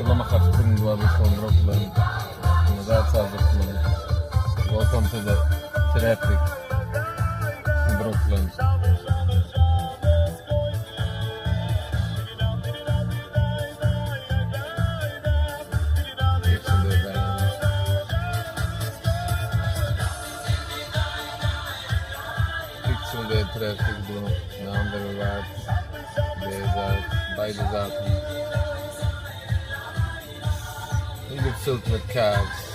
Shalom Achafkum, brothers from Brooklyn. And that's how Brooklyn. Welcome to the traffic in Brooklyn. Fixen de traffic door, de andere waard, deze beide zaten. Ingevuld met kaas.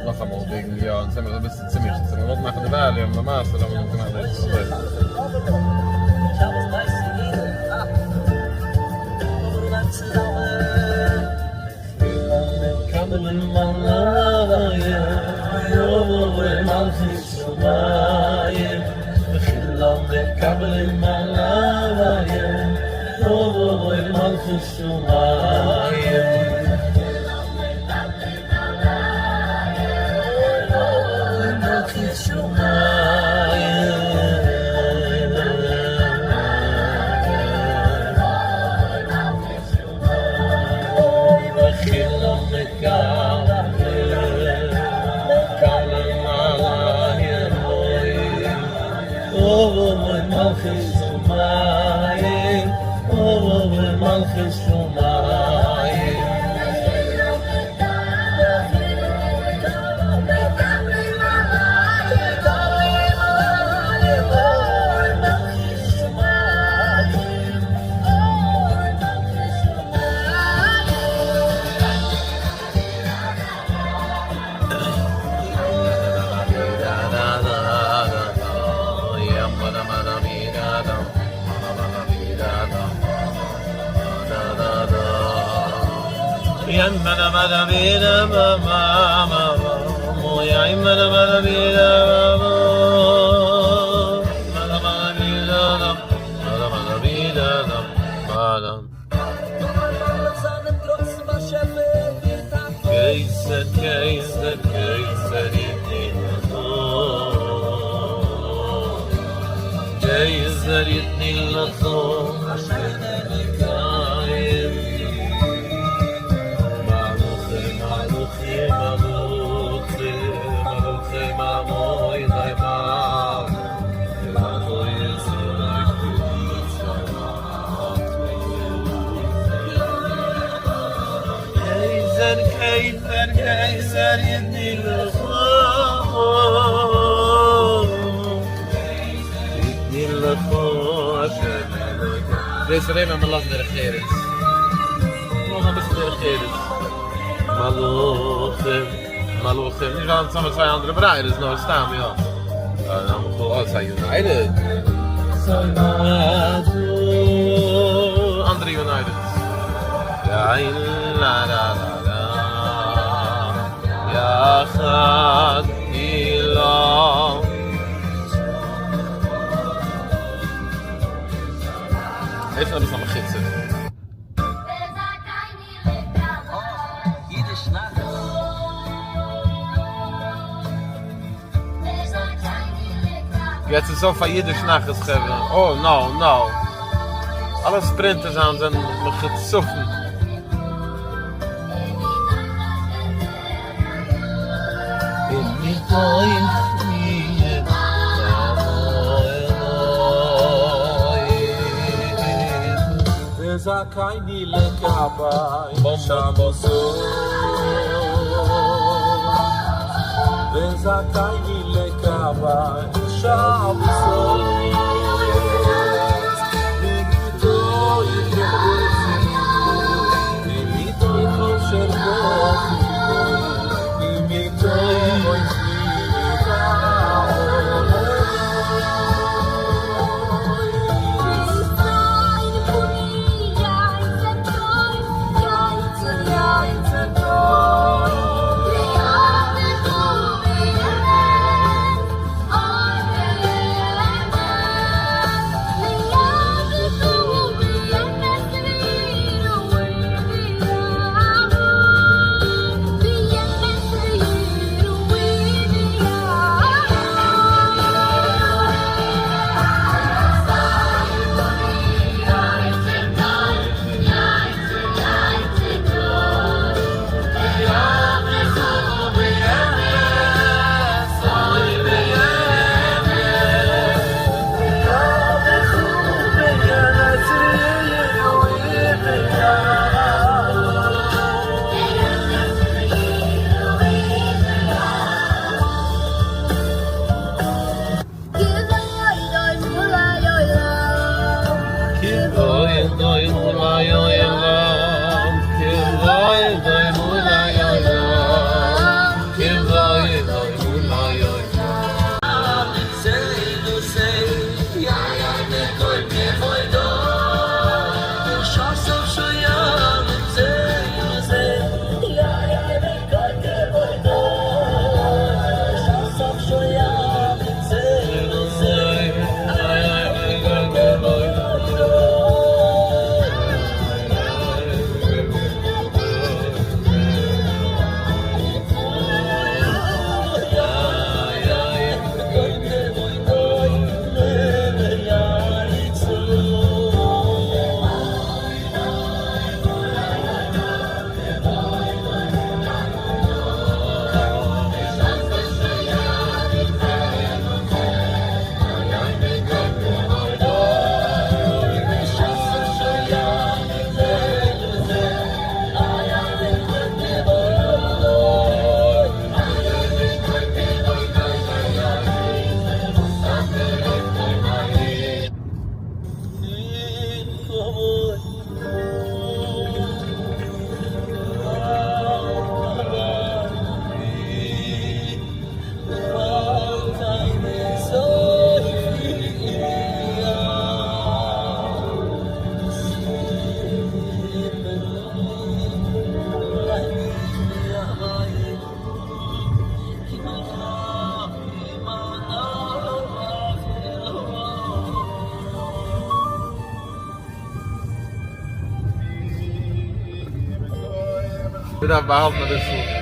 Nog allemaal dingen, ja, en zijn we een beetje ziemlich. Wat maken de waarde om de maas te doen? Deze alleen maar belasting de regering. Nog een beetje de regering. Malochem. Die gaan samen twee andere breiden, dus nou staan we ja. Dan moet we zijn United. Andere United. Ja, la la la la. Ja, gaat ilang. Ist noch ein bisschen Chitze. Jetzt ist so für jede Schnaches geben. Oh, no. Alle Sprinters sind mit gezuffen. Zakaini lekaba shamuso Zakaini lekaba shamuso Nigito yekesi Nigito kosherbosi Nigito Wieder behalten wir das so.